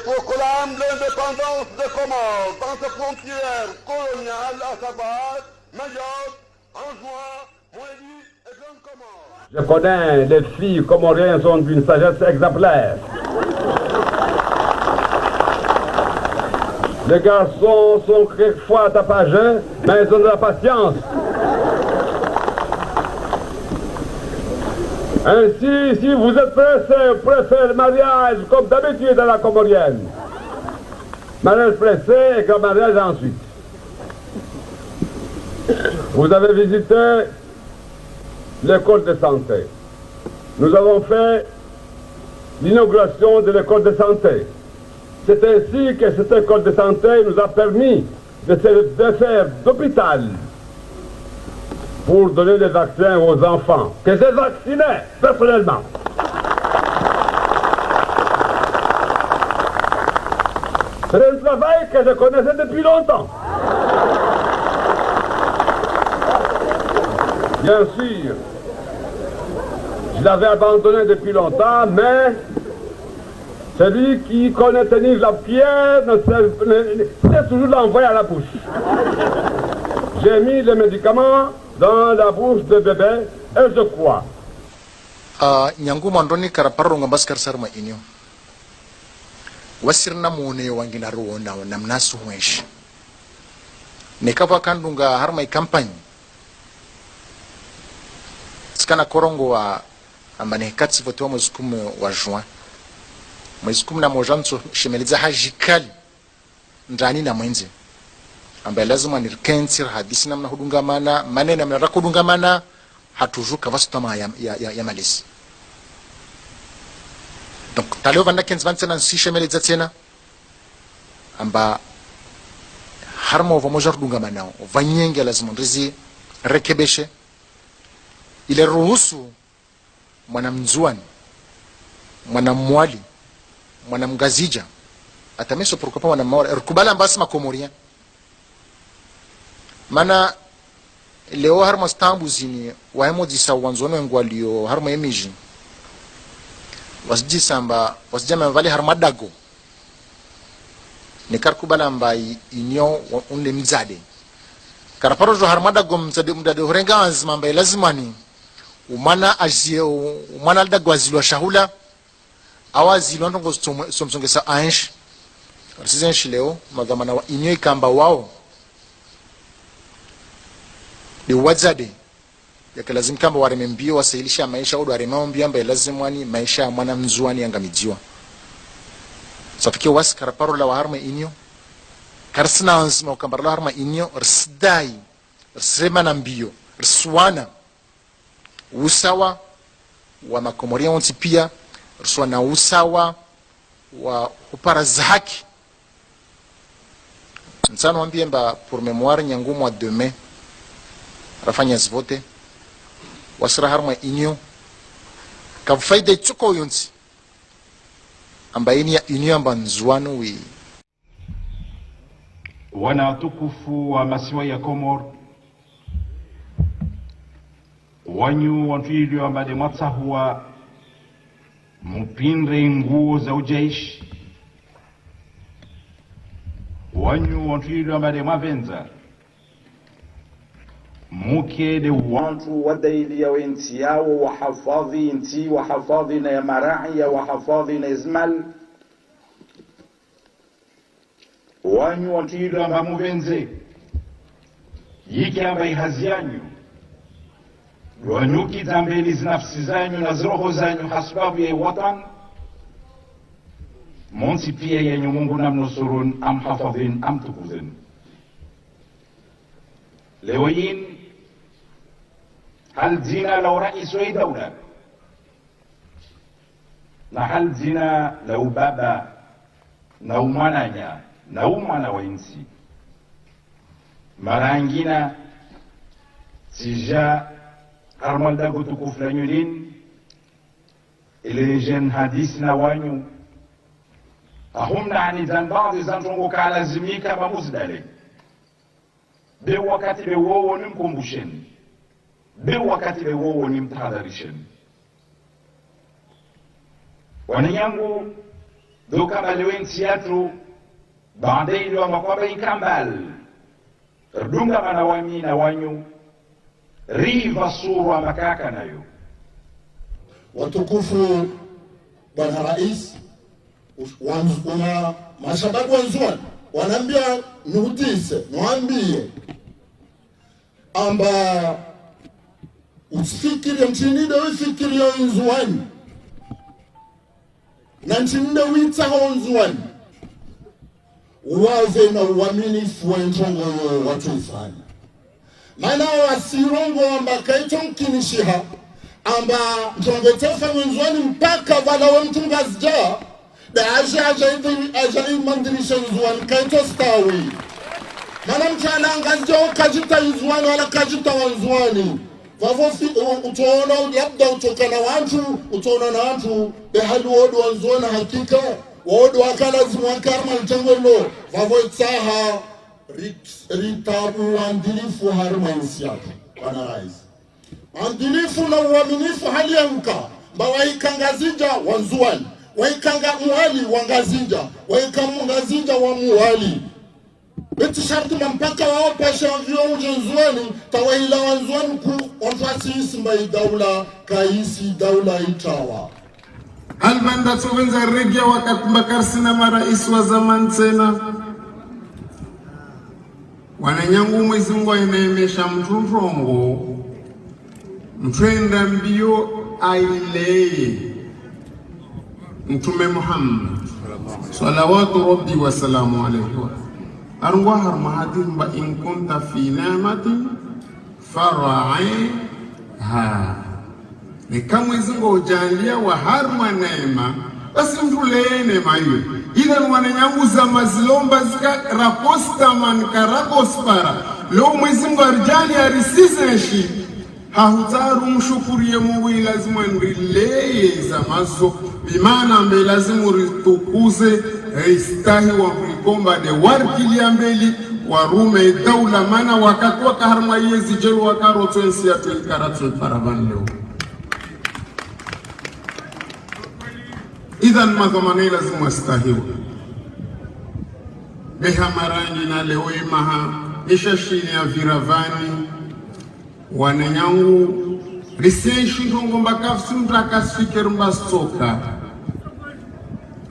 proclame l'indépendance des Comores dans ses frontières coloniales, à savoir Mayotte, Anjouan, Moélie et Grande Comore. Je connais les filles comoriennes sont d'une sagesse exemplaire. Les garçons sont quelquefois tapageux, mais ils ont de la patience. Ainsi, si vous êtes pressé, préférez le mariage comme d'habitude à la comorienne. Mariage pressé et grand mariage ensuite. Vous avez visité l'école de santé. Nous avons fait l'inauguration de l'école de santé. C'est ainsi que cette école de santé nous a permis de faire d'hôpital pour donner des vaccins aux enfants, que j'ai vaccinés personnellement. C'est un travail que je connaissais depuis longtemps. Bien sûr, je l'avais abandonné depuis longtemps, mais celui qui connaît tenir la pierre sait toujours l'envoyer à la bouche. J'ai mis les médicaments dans la bouche de bébé et je crois. Nyangu mandoni karaparro ngabaskar sarma inyo. Wasirna mone wangina ruona namnasu mwesh. Nekava kandunga harma campagne. Skana korongo wa ambane katsi voto mwezi 10 wa juin. Mwezi 10 na mojanso shemeliza hajikali ndani na mwenzi. Ambaye lazima nirkensir hadisi namna hudungamana maneno namna rakudungamana hatujuka vastama ya malisi. Donc taleo vanda kens vansena si shemeliza tena amba harmo vamojar dungamana vanyenge lazima ndizi rekebeshe ile ruhusu mwanamzuani mwanamwali mwanamgazija atameso prokopa mwanamwali rukubala mbasi makomoria mana leo harmo stambu zini wahemo disa wanzono ngwalio harmo emiji wasjisa amba wasjama vale harmadago ne karkubala mbai inyo unle mzade karaparojo harmadago mzade horenga azma mbai lazimani umana azie umana dagwazilwa shahula awazilwa ndongo somsongesa ansh arsizenshi leo magamana wa inyo ikamba wao de wazade yakalazim kamba waremembio wasailisha maisha odo waremambio ambaye lazimwani maisha mwana mzuani angamijiwa safike was karaparo la harma inyo karsna ansma ukambara la harma inyo rsdai rsema mbio rswana usawa wa makomoria wonti pia rswana usawa wa upara zaki nsano ambie mba pour mémoire nyangu mois de mai rafanya zvote wasra harma inyo ka faida tsuko yonsi ambaini ya inyo amba nzuano wi wana tukufu wa masiwa ya Komor wanyu wantuilio ambade mwatsahuwa mupinre nguo za ujaishi wanyu wantuilio ambade mwavenza muke de wantu wadaili ya wenti yao wahafadhi inti wahafadhi na ya marai ya wahafadhi na izmal wanyu wantuilio amba muvenze yiki amba ihazi yanyu wanyuki zambeli zinafsi zanyu na zroho zanyu hasbabu ya watan monsi pia yenye Mungu namnusurun am hafadhin am tukuzin leo yin hal zina lau rais wa dawla na hal zina lau baba na umananya na umana wa insi marangina sija harmal dago tukuf la nyulin ile jen hadis na wanyu ahum nani zan baadhi zantongo kalazimika mamuzdale be wakati be wowo nimkumbusheni be wakati be wowo nimtahadharisheni wanyangu doka balewen siatu bande ilo makwaba inkambal rdunga manawami na wanyu riva surwa makaka nayo. Watukufu Bwana Rais, wana mashababu wanzuani wanaambia nihutise niwaambie amba usifikirie mchinide wifikirie nzuani na mchinide witaho nzuani wave na uaminifu wa ntongo watu ifanya maana wasirongo amba kaito mkinishiha amba ntongetefa nzuani mpaka vala wa mtungazja da aja mandirisha nzuani kaito stawi mana mchana angazja ukajita nzuani wala kajita wanzuani vavo utaona labda utokana watu utaona na watu behali wodu wanzuani hakika wodu wakalazimu wakarma mtengolo vavo itaha ritabu wandilifu harma insiatu Bwana Rais wandilifu na uaminifu hali ya mka mba waikangazija wanzuani waikanga muhali wangazinja waikamungazinja wa muhali beti sharti mpaka wao pasha vyo ujenzuani tawaila wanzuani ku onfasi isimba daula kaisi daula itawa Albanda tuwenza regia wakakumbakar na marais wa zaman tena wananyangu Mwenyezi Mungu ainaemesha mtunrongo mtwenda mbio aileye Mtume Muhammad salawatu rabbi wa salamu alayhi arwa har mahadim ba in kunta fi ni'matin fara'iha ni kama Mwenyezi Mungu ujalia wa harma neema basi mtuleye neema hiyo ila wananyangu za mazilomba zika raposta man karapospara leo Mwenyezi Mungu arjali arisizeshi hahutaru mshukurie Mungu lazima nrileye za mazo bimana mbe lazima ritukuze istahi wa mkomba de warkili ambeli warume daula mana wakatwa kaharma yezi jelu wakaro twensi ya tuikaratu paravan leo idhan madhamani lazima stahiwa beha marangi na leo imaha ishashini ya viravani wananyangu risenshi ngomba kafsi mtakasifikir mbastoka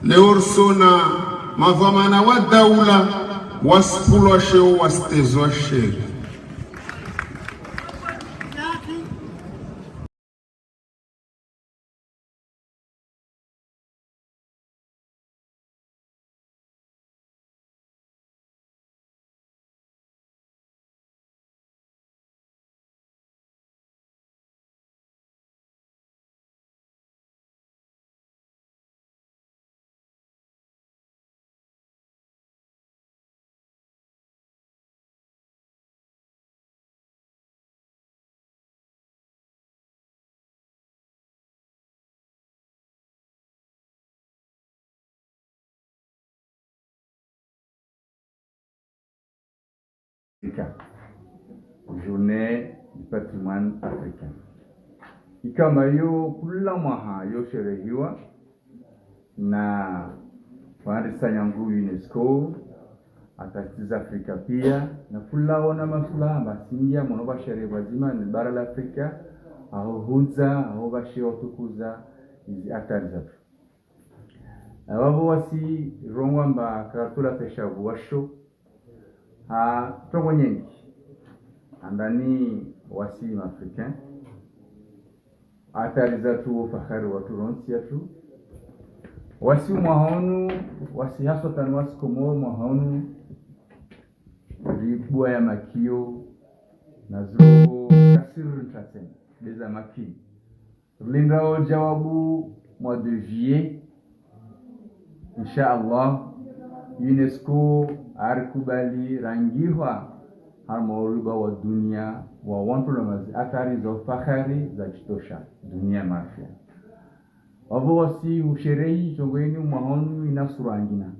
leo sona madhamana wa daula waspulwa sheo wastezwa sheri Journée du patrimoine africain. Ikama yo kula maha yo sherehiwa na waandishi yangu UNESCO atatiza Afrika pia na kula wana masuala masingia monoba sherehe wazima ni bara la Afrika au hunza au bashio tukuza hizi atari zatu. Wabo wasi rongwamba karatula pesha washo tongo nyengi andani wasi africain atari zatu fahari watu ronsi yatu wasi mwahonu wasi haswa tanwasi komo mwahonu ribua ya makio na zuo kasiru ntasen beza maki lindao jawabu mois de juillet inshallah UNESCO arkubali rangiwa harmoriba wa dunia wa wantu atari za fahari za chitosha dunia mafia wabo wasi usherehi chongweni mwahonu inasurangina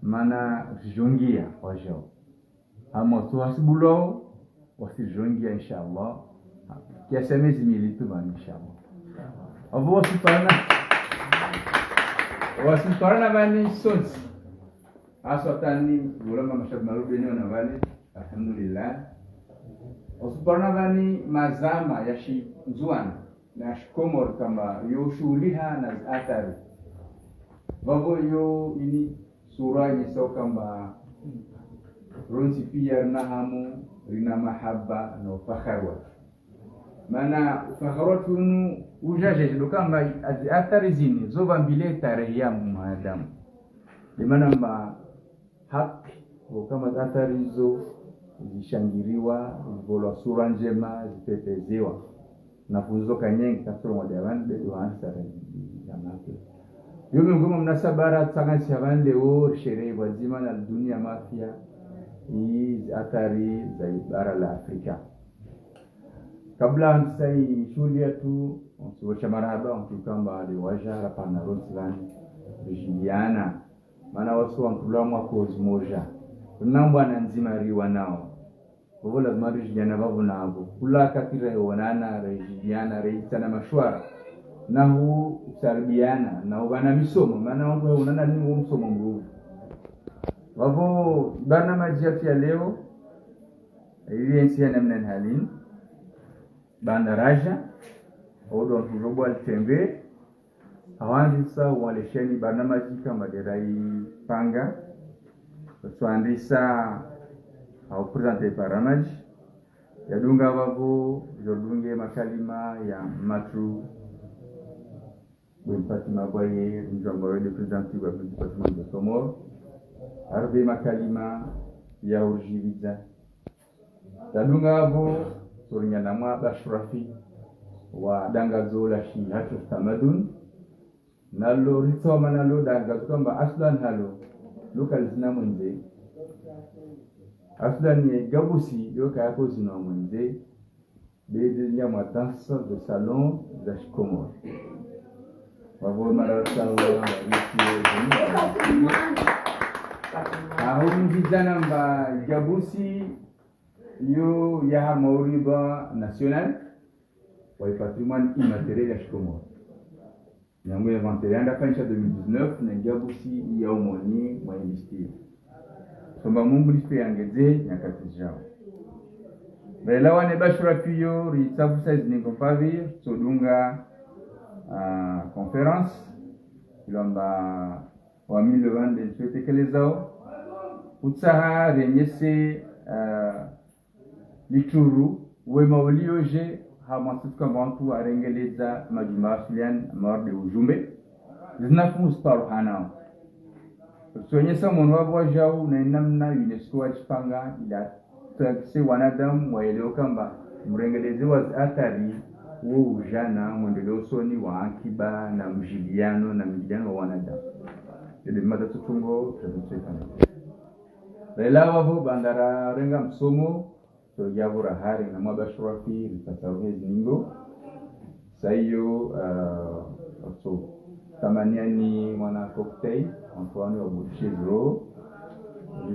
mana jongia wajao ama tu hasibulo wasi jongia inshallah kiasemezi militu ban inshallah wabo wasi pana wasimparana bani sonsi aswatani ulama mashab marubeni na bani alhamdulillah wasimparana bani mazama ya shi nzuan na shikomor kama yo shuliha na athari babo yo ini sura ni so kama ronsi pia na hamu rina mahaba no fakharwa mana fakharwatunu ujaje kama athari zini zoba mbile tarehe ya mwanadamu limana ma haki kama athari hizo zishangiriwa zivolwa sura njema zipepezewa na funzo kanyengi kasoro mwadawani bedo ansara ya mafia yomi ngoma mnasabara tsangansi haban leo sherehe wazima na dunia mafia hii athari za bara la Afrika kabla msai shule yetu msiwasha marhaba mtukamba aliwaja hapa na Roslan vijiliana maana wasu wankulwa kwa moja tunamba na nzima riwa nao babo lazima vijiliana babu nabo kula katira wanana vijiliana reisa na mashwara na hu sarbiana na ubana misomo maana wao unana ni msomo mruvu babo barnamaji ya leo ili nsia namna halin bandaraja odo robo altembe awandisa walesheni barnamaji kama derai panga tuandisa au presente barnamaji yadunga babo jodunge makalima ya matru Bempati mabaye njombo de presente wa departement de Comores arbe makalima ya ujiviza yadunga babo Surinya nama Bashrafi wa dangazo la shi hatu tamadun nalo ritoma nalo dangazo kwamba aslan halo local zina mwenze aslan ni gabusi yoka yako zina mwenze bede ya matansa de salon za Komoro wabo marasa wa vijana mba gabusi yo ya mauriba national wa patrimoine immatériel ya Komoro yango inventaire anda kanisha 2019 na gabusi ya umoni mwa industrie somba mungu lispe yangeze nyakati jao bela wane bashura piyo ritsafu size ni kompavi sodunga conference ilomba wa 2020 tutekelezao utsaha renyese lituru wema ulioje hamasuka mwantu arengeleza majuma filian marde ujumbe zinafunus paru hanao tuonyesha mwana wa jao na namna UNESCO achipanga ila tse wanadamu waelewa kwamba mrengelezi wa athari wo ujana mwendeleo soni wa akiba na mjiliano na mjiliano wa wanadamu ile mada tutungo tunacheka bela wabo bandara renga msomo so yabura hari na mabashurafi litataruhe zingo sayo so tamaniani mwana cocktail Antoine wa Bouchezro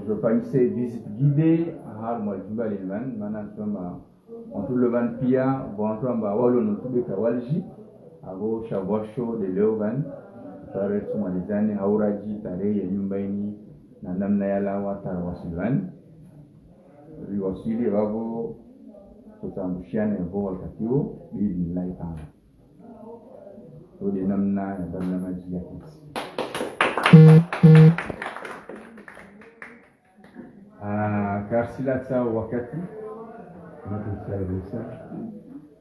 je pensais visite guidée har mo jumba leman mana tamba on tout le van pia bon tamba walo no tube kawalji abo shabosho de levan tare tumalizani hauraji tare ya nyumbaini na namna yala wata wasilwan riwasili wabo tutamshiane bo wakati huo bibi nilai pana ndio namna ya namna maji yake karsila sa wakati natusaidisa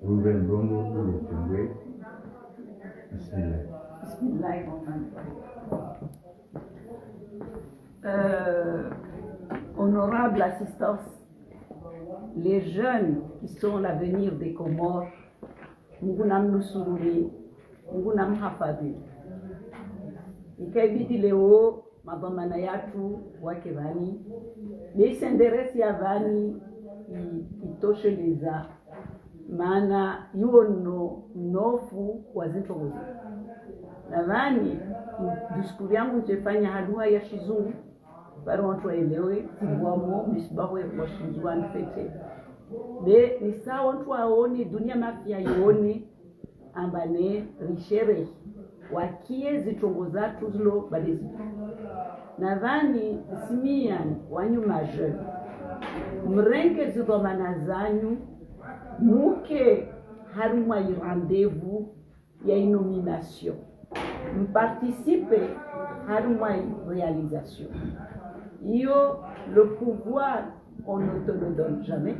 Ruben Rondo uletengwe bismillah honorable assistance, les jeunes qui sont l'avenir des Comores, Ngunam Nusururi, Ngunam Hafadi. Ikaibidi leo mabamana yatu wake vani, leisenderesi ya vani itosheleza, maana yuo nofu wazinto gozi. Na vani, diskuri yangu nchefanya hadua ya shizungu, para watu waelewe tiwamo misbaho ya washizwa nfete de ni sawa watu waone dunia mafia yone ambane rishere wakie zitongo zatu zilo badezi nadhani simiani wanyuma jeune mrenge zidomana zanyu muke harumwa rendez-vous ya nomination participer harumwa réalisation yo le pouvoir on ne te le donne jamais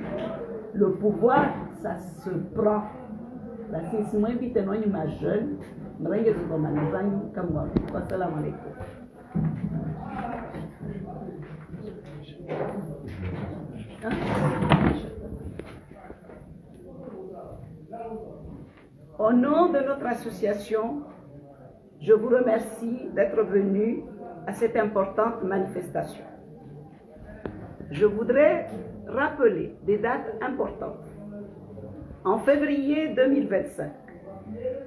le pouvoir ça se prend la sisi mwembi tenonyu ma jeune mrenge zidomana zanyu kamwa wassalamu alaikum. Au nom de notre association, je vous remercie d'être venus à cette importante manifestation. Je voudrais rappeler des dates importantes. En février 2025,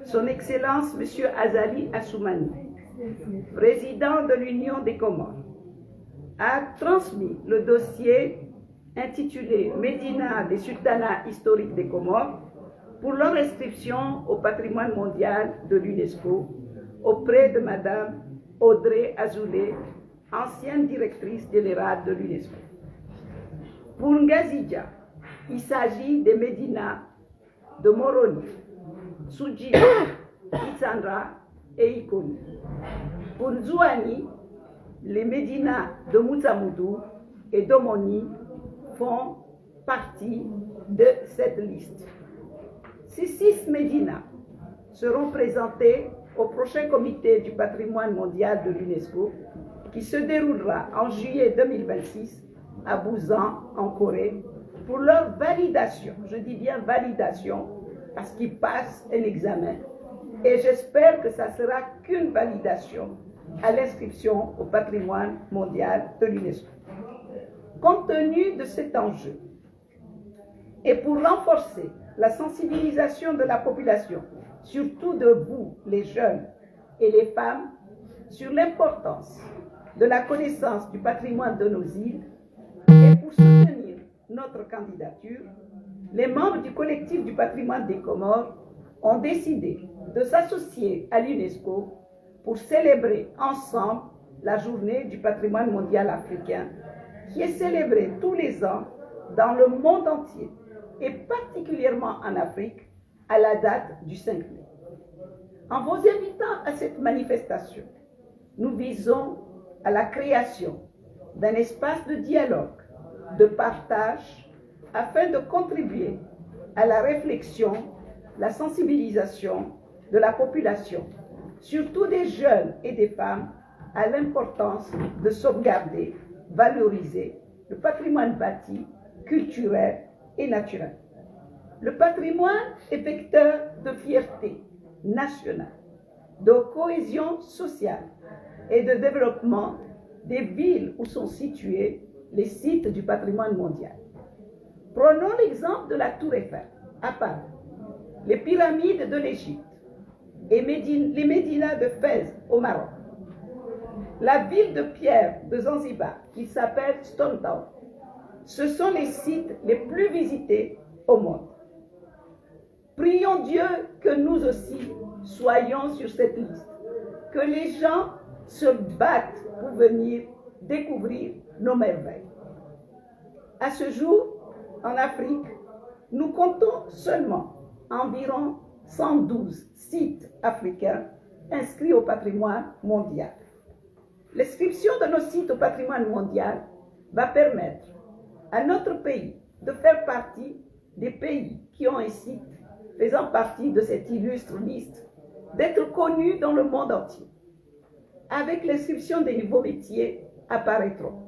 Son Excellence M. Azali Assoumani, président de l'Union des Comores, a transmis le dossier intitulé Médina des sultanats historiques des Comores pour leur inscription au patrimoine mondial de l'UNESCO auprès de Madame Audrey Azoulay, ancienne directrice générale de l'UNESCO. Pour Ngazidja, il s'agit des Médinas de Moroni, Soudjili, Itsandra et Ikoni. Pour Zouani, les Médinas de Moutsamoudou et d'Omoni font partie de cette liste. Ces 6 Médinas seront présentés au prochain comité du patrimoine mondial de l'UNESCO qui se déroulera en juillet 2026 à Busan, en Corée, pour leur validation. Je dis bien validation parce qu'ils passent un examen. Et j'espère que ça sera qu'une validation à l'inscription au patrimoine mondial de l'UNESCO. Compte tenu de cet enjeu, et pour renforcer la sensibilisation de la population, surtout de vous, les jeunes et les femmes, sur l'importance de la connaissance du patrimoine de nos îles, et pour soutenir notre candidature, les membres du collectif du patrimoine des Comores ont décidé de s'associer à l'UNESCO pour célébrer ensemble la journée du patrimoine mondial africain, qui est célébrée tous les ans dans le monde entier, et particulièrement en Afrique, à la date du 5 mai. En vous invitant à cette manifestation, nous visons à la création d'un espace de dialogue, de partage, afin de contribuer à la réflexion, la sensibilisation de la population, surtout des jeunes et des femmes, à l'importance de sauvegarder, valoriser le patrimoine bâti, culturel et naturel. Le patrimoine est vecteur de fierté nationale, de cohésion sociale et de développement des villes où sont situés les sites du patrimoine mondial. Prenons l'exemple de la Tour Eiffel à Paris, les pyramides de l'Égypte et les Médinas de Fès au Maroc, la ville de pierre de Zanzibar qui s'appelle Stone Town. Ce sont les sites les plus visités au monde. Prions Dieu que nous aussi soyons sur cette liste, que les gens se battent pour venir découvrir nos merveilles. À ce jour, en Afrique, nous comptons seulement environ 112 sites africains inscrits au patrimoine mondial. L'inscription de nos sites au patrimoine mondial va permettre à notre pays de faire partie des pays qui ont un site faisant partie de cette illustre liste, d'être connus dans le monde entier. Avec l'inscription des nouveaux métiers apparaîtront,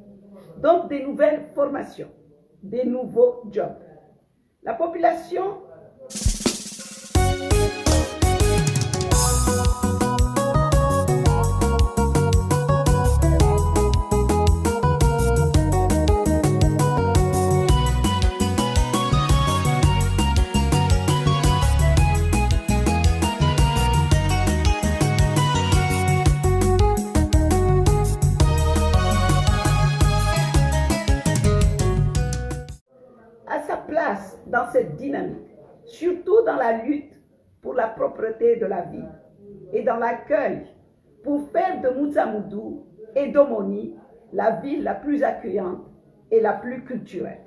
donc des nouvelles formations, des nouveaux jobs. La population dans cette dynamique, surtout dans la lutte pour la propreté de la ville, et dans l'accueil pour faire de Moutsamoudou et d'Omoni la ville la plus accueillante et la plus culturelle.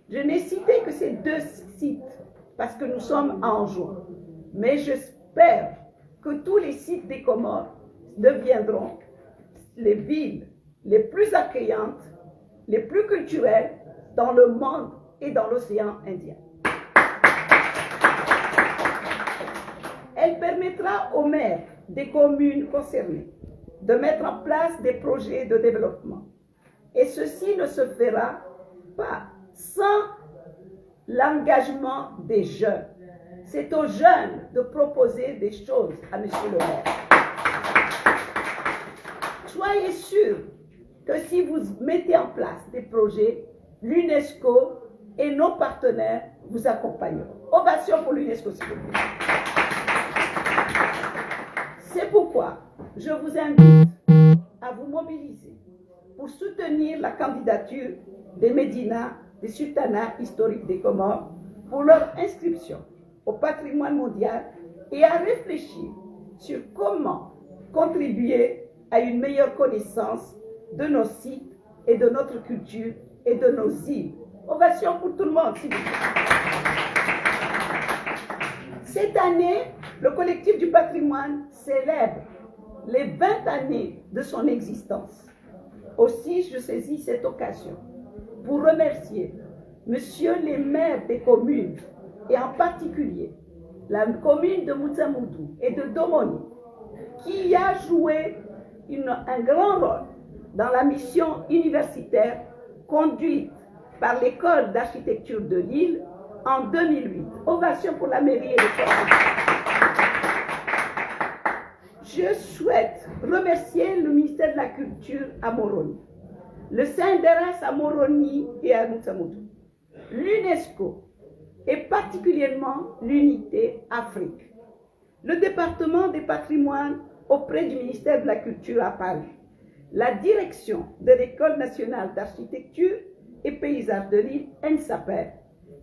Je n'ai cité que ces 2 sites parce que nous sommes en juin, mais j'espère que tous les sites des Comores deviendront les villes les plus accueillantes, les plus culturelles dans le monde et dans l'océan Indien. Elle permettra aux maires des communes concernées de mettre en place des projets de développement. Et ceci ne se fera pas sans l'engagement des jeunes. C'est aux jeunes de proposer des choses à M. le maire. Soyez sûrs que si vous mettez en place des projets, l'UNESCO et nos partenaires vous accompagneront. Ovation pour l'UNESCO, s'il vous plaît. C'est pourquoi je vous invite à vous mobiliser pour soutenir la candidature des Médinas, des sultanats historiques des Comores pour leur inscription au patrimoine mondial et à réfléchir sur comment contribuer à une meilleure connaissance de nos sites et de notre culture et de nos îles. Ovation pour tout le monde, s'il vous plaît. Cette année, le collectif du patrimoine célèbre les 20 années de son existence. Aussi, je saisis cette occasion pour remercier Monsieur les maires des communes et en particulier la commune de Moutsamoudou et de Domoni qui a joué un grand rôle dans la mission universitaire conduite par l'école d'architecture de Lille en 2008. Ovation pour la mairie et le conseil. Je souhaite remercier le ministère de la Culture à Moroni, le CNDRS à Moroni et à Moutsamoudou, l'UNESCO et particulièrement l'unité Afrique, le département des patrimoines auprès du ministère de la Culture à Paris, la direction de l'École nationale d'architecture et paysage de Lille, ENSAPER,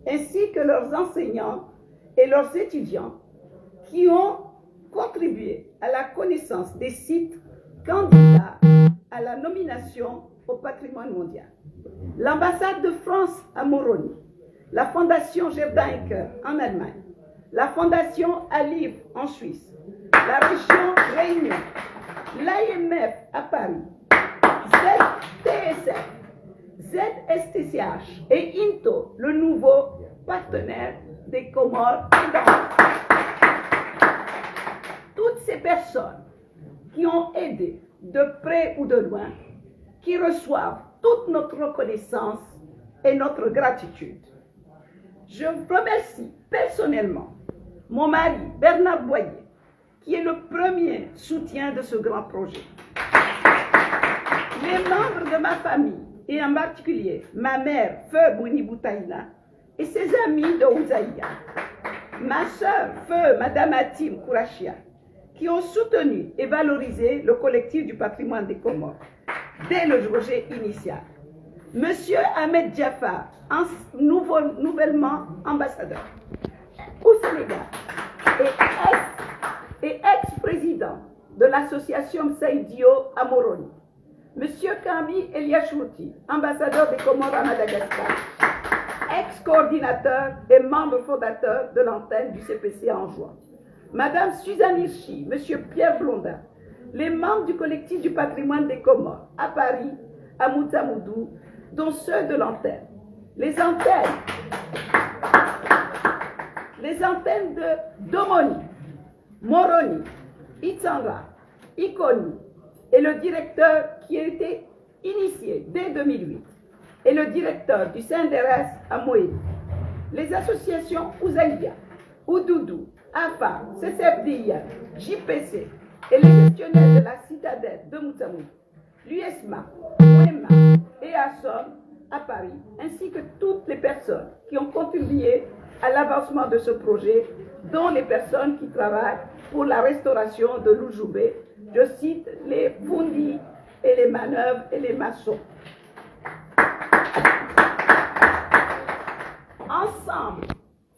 ainsi que leurs enseignants et leurs étudiants qui ont contribué à la connaissance des sites candidats à la nomination au patrimoine mondial. L'ambassade de France à Moroni, la fondation Gerdainker en Allemagne, la fondation Aliv en Suisse, la région Réunion, l'AMF à Paris, ZTSF, ZSTCH et INTO, le nouveau partenaire des Comores et d'Afrique. Toutes ces personnes qui ont aidé de près ou de loin, qui reçoivent toute notre reconnaissance et notre gratitude. Je remercie personnellement mon mari Bernard Boyer, qui est le premier soutien de ce grand projet. Les membres de ma famille, et en particulier ma mère, Feu Bouni Boutaïna, et ses amis de Ouzaïa, ma sœur, Feu Madame Atim Kourachia, qui ont soutenu et valorisé le collectif du patrimoine des Comores dès le projet initial. Monsieur Ahmed Diafar, nouvellement ambassadeur au Sénégal et ex-président de l'association Saïdio à Moroni. Monsieur Kambi Eliashouti, ambassadeur des Comores à Madagascar, ex-coordinateur et membre fondateur de l'antenne du CPC en juin. Madame Suzanne Hirschi, Monsieur Pierre Blondin, les membres du collectif du patrimoine des Comores à Paris, à Moutsamoudou, dont ceux de l'antenne. Les antennes de Domoni, Moroni, Itsanga, Ikoni, et le directeur qui a été initié dès 2008, et le directeur du CNDRS à Moïse. Les associations Ouzaïa, Oudoudou, AFA, CCFDIA, JPC et les gestionnaires de la citadelle de Moutsamoudou, l'USMA, OEMA et ASSOM à Paris, ainsi que toutes les personnes qui ont contribué à l'avancement de ce projet, dont les personnes qui travaillent pour la restauration de l'Oujoubé. Je cite les fondis et les manœuvres et les maçons. Ensemble,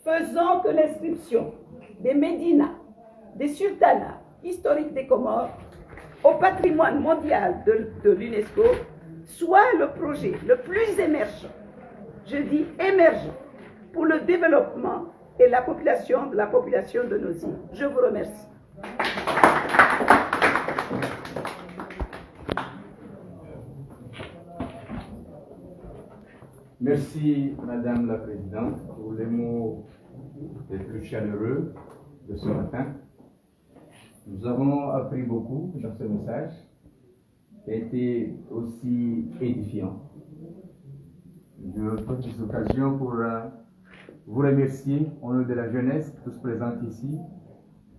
faisons que l'inscription des Médinas, des sultanats historique des Comores au patrimoine mondial de l'UNESCO soit le projet le plus émergent, je dis émergent, pour le développement et la population de nos îles. Je vous remercie. Merci, Madame la Présidente, pour les mots les plus chaleureux de ce matin. Nous avons appris beaucoup dans ce message, qui a été aussi édifiant. Je profite de cette occasion pour vous remercier au nom de la jeunesse, tous présents ici.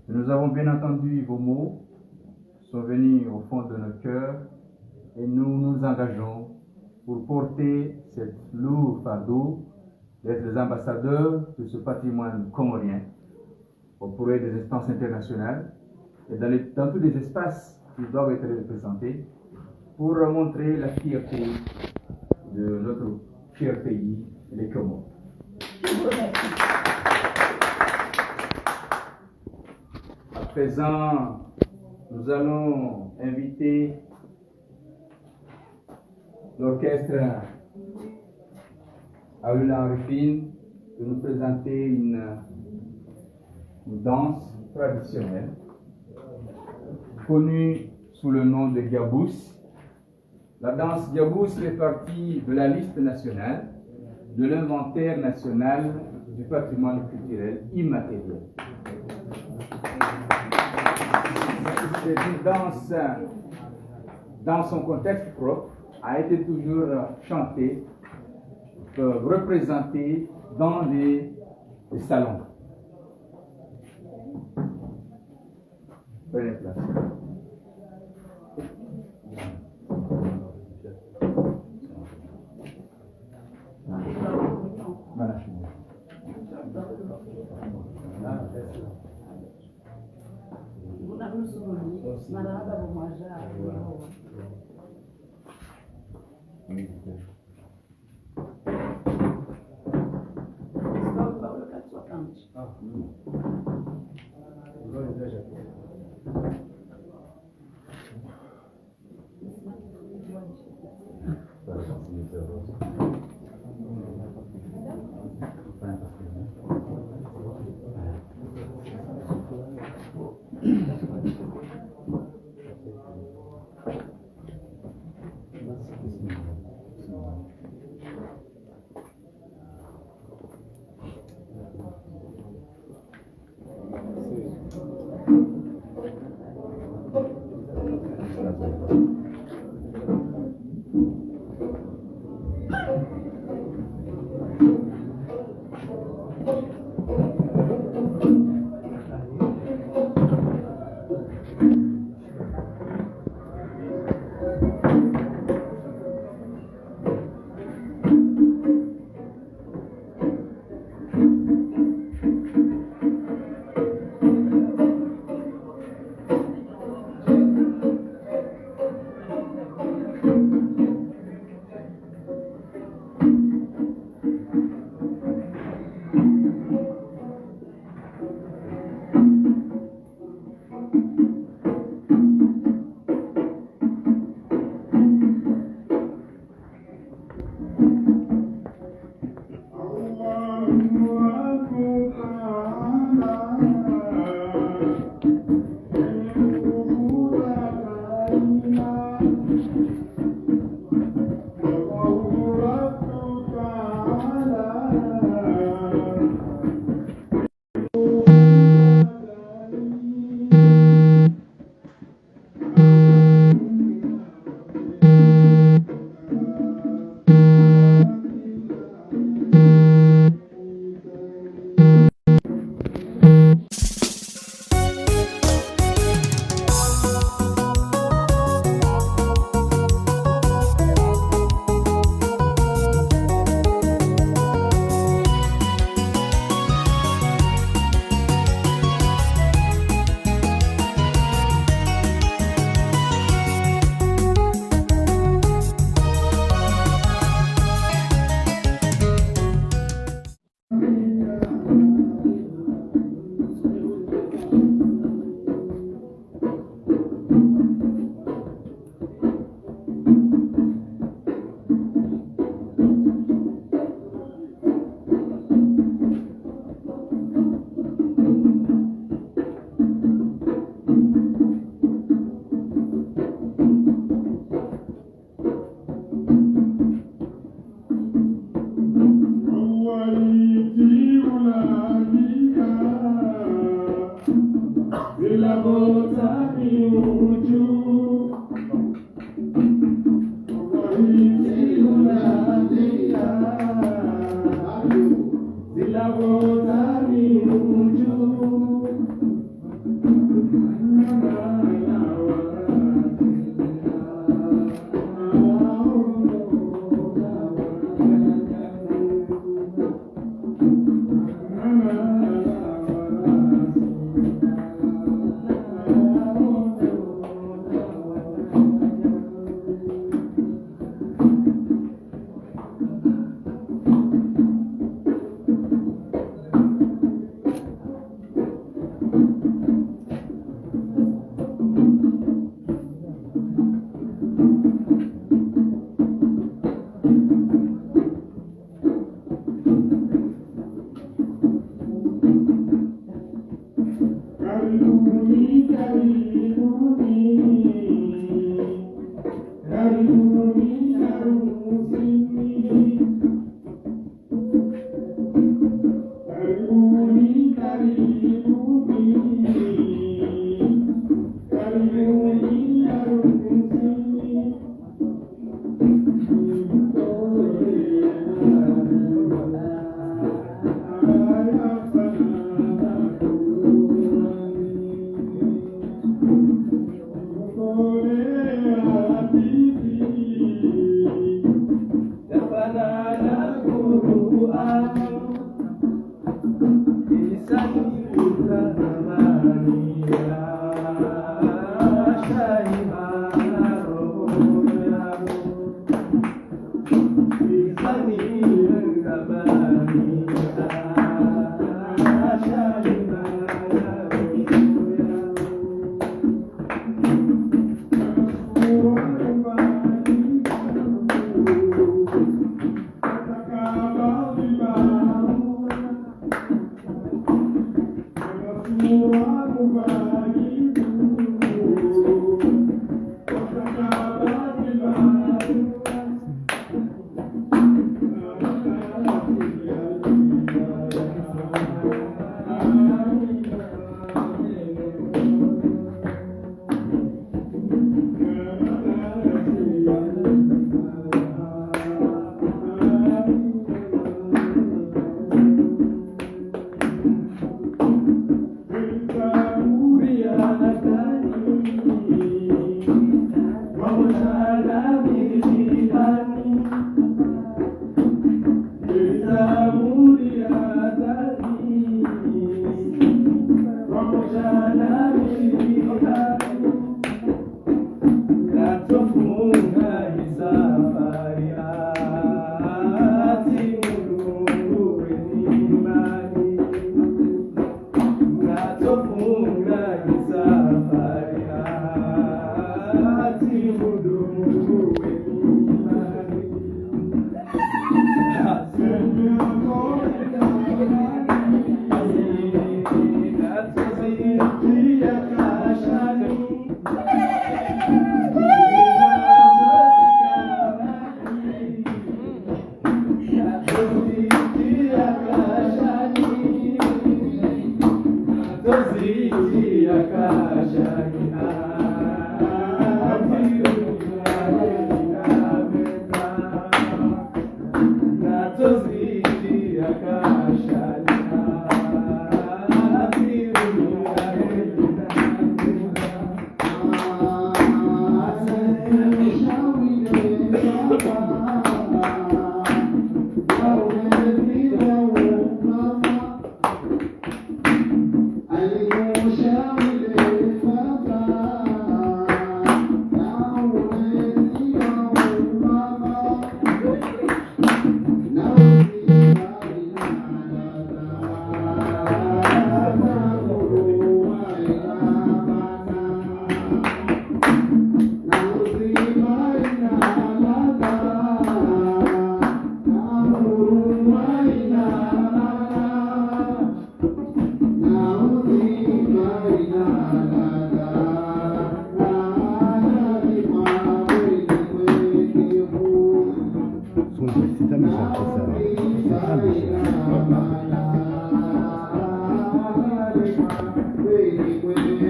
Nous avons bien entendu vos mots, sont venus au fond de nos cœurs, et nous nous engageons pour porter cette lourd fardeau d'être les ambassadeurs de ce patrimoine comorien auprès des instances internationales et dans tous les espaces qui doivent être représentés pour montrer la fierté de notre cher pays, les Comores. À présent, nous allons inviter l'orchestre Aoula Arifine de nous présenter une danse traditionnelle connue sous le nom de Giabous. La danse Giabous fait partie de la liste nationale de l'inventaire national du patrimoine culturel immatériel. C'est une danse dans son contexte propre, a été toujours chantée, représentée dans les salons. Prenez place.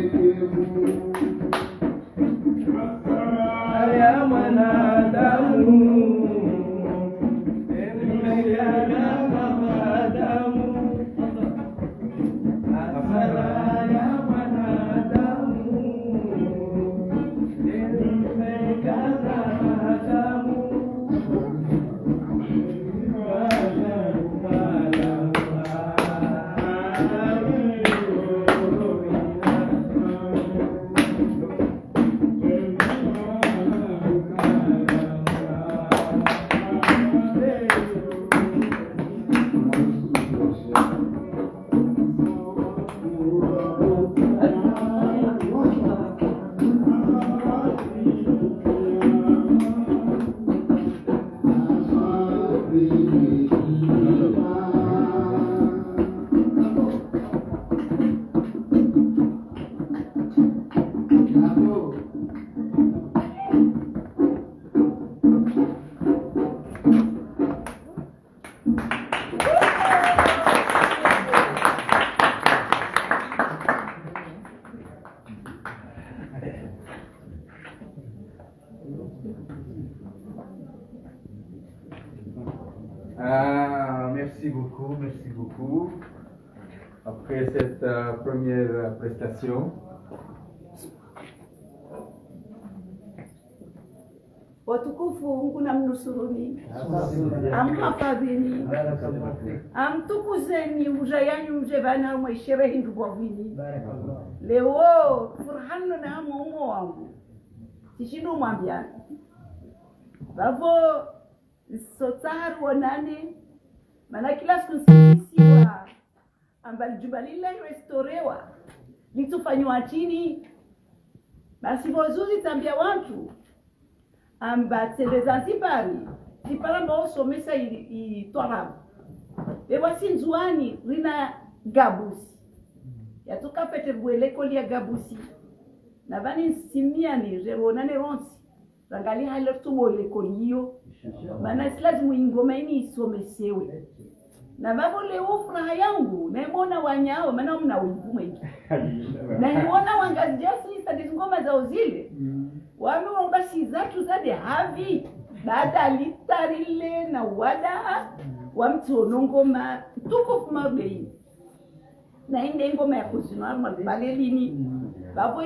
Thank you. Merci beaucoup, merci beaucoup. Après cette première prestation, watukufu kuna mnusuruni, amhafadhini, amtukuzeni, ujayanyu mjevana mwesherehi ndubwavini. Leo furhanu na hamu umo wangu tishindu mwambiana bavo sotaru onane mana kila siku sisiwa ambali jubalila restorewa litufanywa chini basi vozuri tambia watu amba tsende Zanzibari tipala mbao somesa itwarabu ewa sinzuani rina gabusi yatuka fete bwelekoli ya gabusi na vani simiani rewonane ronsi rangali halo tumo lekoliyo mana silazimu ingoma ini isomesewe na babo leo furaha yangu naimona wanyao maana mna wivu mwingi naimona wangazijasi sadi ngoma za uzile wameomba si zatu zade havi baada litarile na wada wamtono ngoma tuko mabei na inde ngoma ya kuzinwa mabalelini babo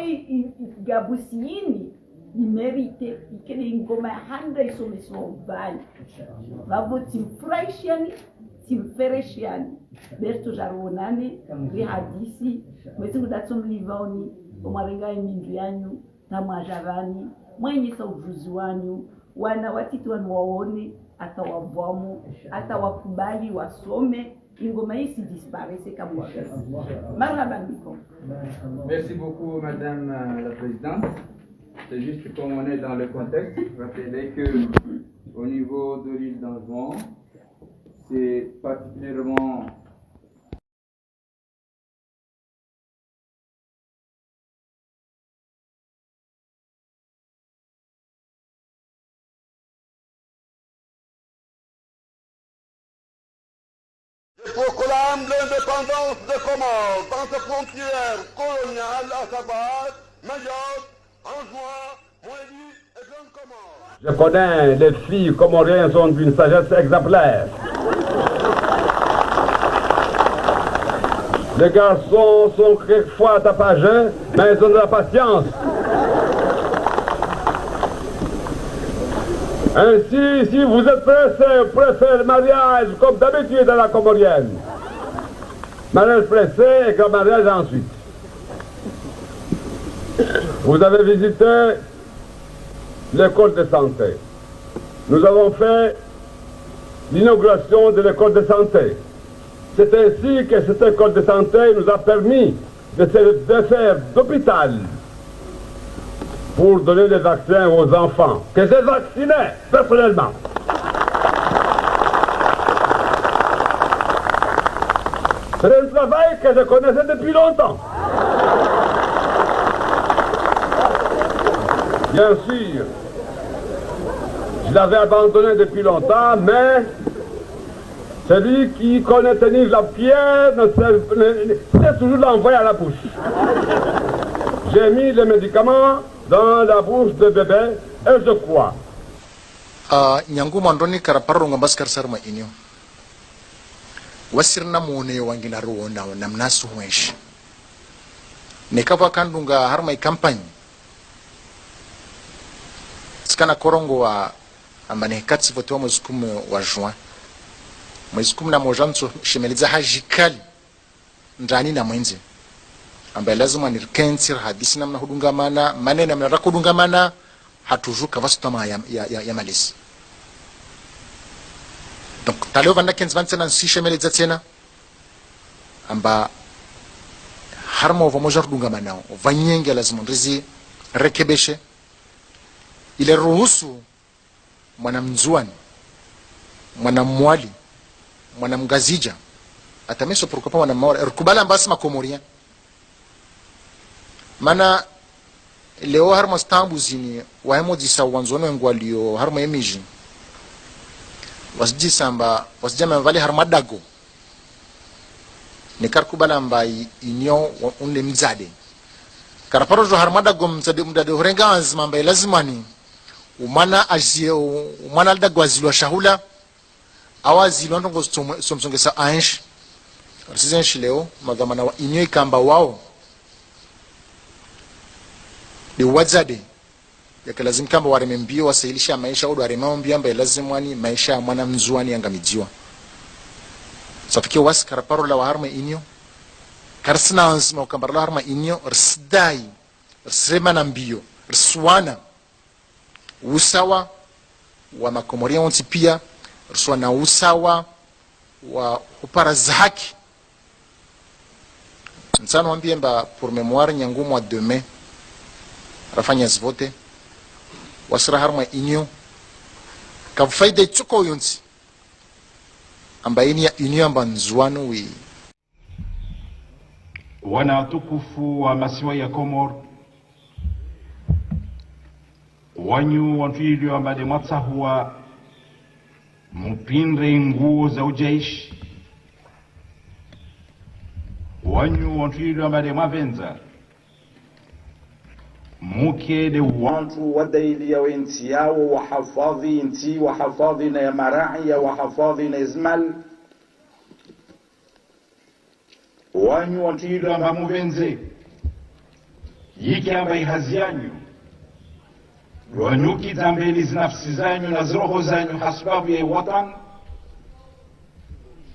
gabusini imerite ikene ngoma ya handa isomeso bali babo timfreshiani timfereshiani berto jaronane ri hadisi mwezi kudatsom livoni omarenga imindu yanyu tamwajarani mwenye sa ujuzi wanyu wana watiti wanu waone atawavwamu atawakubali wasome ingoma hii si disparese kama wakasi. Marhaba bikum. Merci beaucoup Madame la Présidente. C'est juste comme on est dans le contexte, rappelez que au niveau de l'île d'Anjouan, c'est particulièrement Je proclame l'indépendance de Comores dans ses frontières coloniales à savoir Mayotte, Anjouan, Moélie et Grande Comore. Je connais les filles comoriennes sont d'une sagesse exemplaire. Les garçons sont quelquefois tapageux, mais ils ont de la patience. Ainsi, si vous êtes pressé le mariage comme d'habitude à la comorienne. Mariage pressé et grand mariage ensuite. Vous avez visité l'école de santé. Nous avons fait l'inauguration de l'école de santé. C'est ainsi que cette école de santé nous a permis de faire d'hôpital pour donner des vaccins aux enfants, que j'ai vacciné personnellement. C'est un travail que je connaissais depuis longtemps. Bien sûr, je l'avais abandonné depuis longtemps, mais celui qui connaît tenir la pierre, c'est toujours l'envoyer à la bouche. j'ai mis les médicaments dans la bouche de bébé et je crois. Nyangu mandoni karaparo ngambas karsar ma inyo. Wasirna mone wangina ruona namnasu wesh. Nekava kandunga harma campagne. Skana korongo wa ambane katsi voto mwezi 10 wa juin. Mwezi 10 na mojanso shemeliza hajikali ndani na mwenzi. Ambaye lazima nirkensir hadisi namna hudungamana manena mnataka kudungamana hatujuka vasutama ya malisi. Donc taleo vanda kenz vansena sishemeleza tena amba harmo vamoja hudungamana vanyenge lazima ndizi rekebeshe ile ruhusu mwanamzuani mwanamwali mwanamgazija atameso pourquoi mwanamwali rukubala mbasi makomoria mana leo harmo stambu zini waemo disa wanzono ngwalio harmo emiji wasji samba wasjama vale harmadago ne karkubala mbai inyo unle mzade karaparo jo harmadago mzade horenga azma mbai lazimani umana azie umana dago azilwa shahula awazilwa ndongo somsongesa ansh risizenshi leo magamana wa inyo ikamba wao de wazade yake lazima kamba waremembio wasailisha maisha au waremambio ambaye lazima ni maisha ya mwana mzuani angamijiwa safikia wasi karaparo la harma inyo karsina anzima ukambara la harma inyo rsidai rsema na mbio rswana usawa wa makomoria onti pia rswana usawa wa upara zaki nsano ambie mba pour mémoire nyangumu wa demain rafanya zvote wasira harma inyo kafaida chuko yonsi ambaye ya inyo amba nzuano wi wana tukufu wa masiwa ya Komor wanyu wanfilio ambade matsahuwa mpinre nguo za ujaishi wanyu wanfilio ambade mavenza mukede wantu wadaili ya wenti yao wahafadhi inti wahafadhi na ya marai ya wahafadhi na izmal wanyu wantu amba muvenze yiki amba ihazi yanyu wanyuki zambeli zinafsi zanyu na zroho zanyu hasbabu ya watan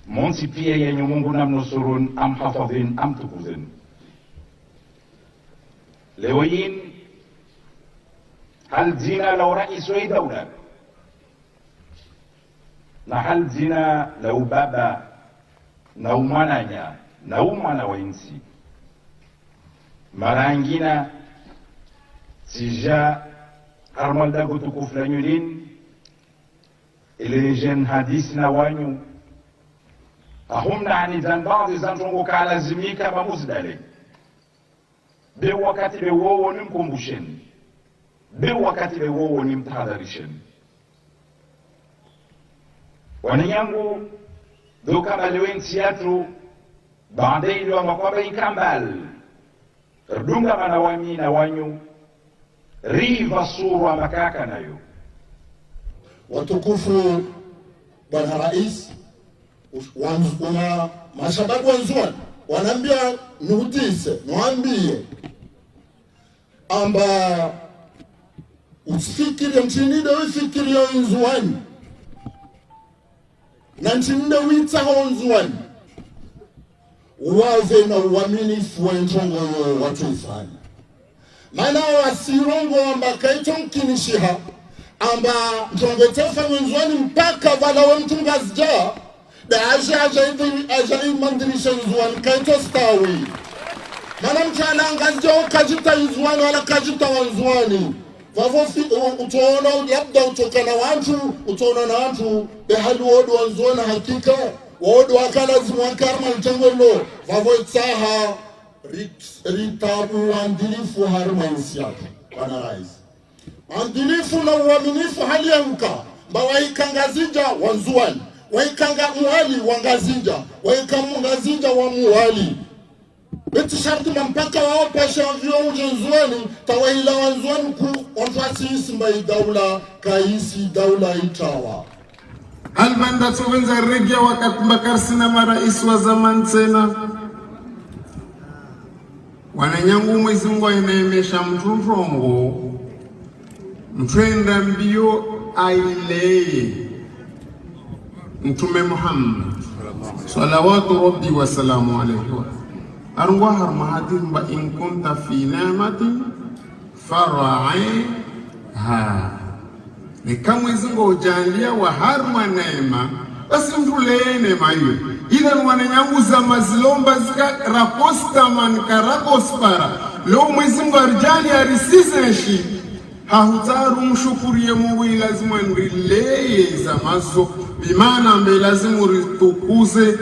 monsi pia yenyu Mungu namnusurun am hafadhin am tukuzin lewayin هل زنا لو رئيس أي دولة هل زنا لو بابا لو منايا لو منا وينسي مرانجينا سجا أرمال داغو تكوف لنيولين إلي جن حديثنا وانيو أهم نعني زن بعض زنجونغو كالا زميكا بمزدالي بوقت بوو نمكم بوشين wakati wewe ni mtahadharisheni wanyangu doka balewensi yatu baada ile wa makwaba ikambal dunga manawami na wanyu riva sura makaka nayo watukufu bwana rais wana mashababu wanzuani wanaambia nuhutise mwambie amba usifikiri mchinide ufikiri ya nzuani na mchinide witaho nzuani uwaze na uaminifu wa ntongo watu ifanya maana wasirongo amba kaito mkinishiha amba ntongo tefa nzuani mpaka wala wa mtunga zja da aja imandirisha nzuani kaito stawi maana mchana ngazja kajita nzuani wala kajita wanzuani vavo utaona labda utokana watu utaona na watu behali wodu wanzuana hakika wodu wakala zimwakarma mtengolo vavo itsaha ritabu andilifu harma insiaka bwana rais andilifu na uaminifu hali ya mka mba waikangazija wanzuani waikanga muhali wangazija waikangazija wa muhali beti sharti mpaka wao pesha vyo ujenzwani tawaila wanzwani ku onfasi isimba daula kaisi daula itawa albanda tuwenza regia wakakumbakar sina marais wa zaman tena wananyangu Mwenyezi Mungu anemesha mturongo mtwenda mbio aileye Mtume Muhammad salawatu rabbi wa salamu alayhi arwa har mahadim ba in kunta fi ni'matin fara'iha ni kama Mwenyezi Mungu ujalia wa harma neema basi mtulee neema hiyo idhan wananyanguza mazilomba zika raposta man karakospara leo Mwenyezi Mungu arjali arisizeshi hahutaru mshukurie Mungu lazima ndilee za mazo bimana mbe lazima uritukuze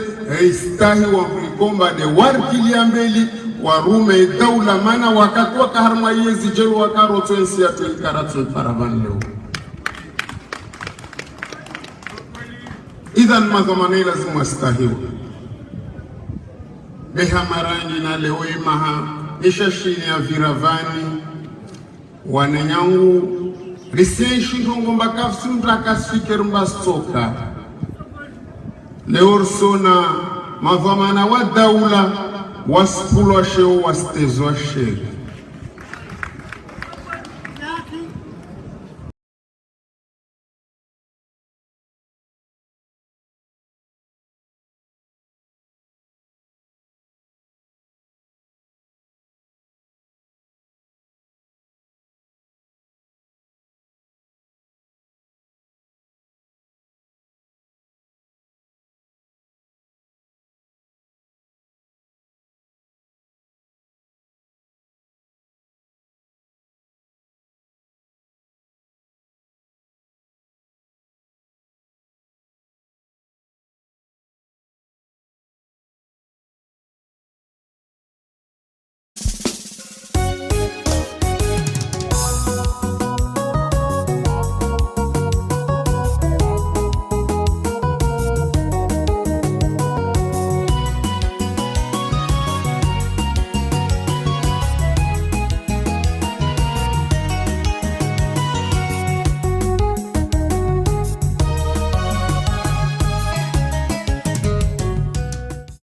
istahi wa mlikomba de warkili ambeli warume daula mana wakatwa kaharma yezi jelu wakaroto ensi ya tuikaratu paravan leo idhan madhamane lazima istahiwa beha marangi na leo imaha ishashini ya viravani wananyangu riseishi ndongo mbakafsi mtakasiker mbastoka leo sona madhamana wa daula waspulwa sheo wastezwa sheo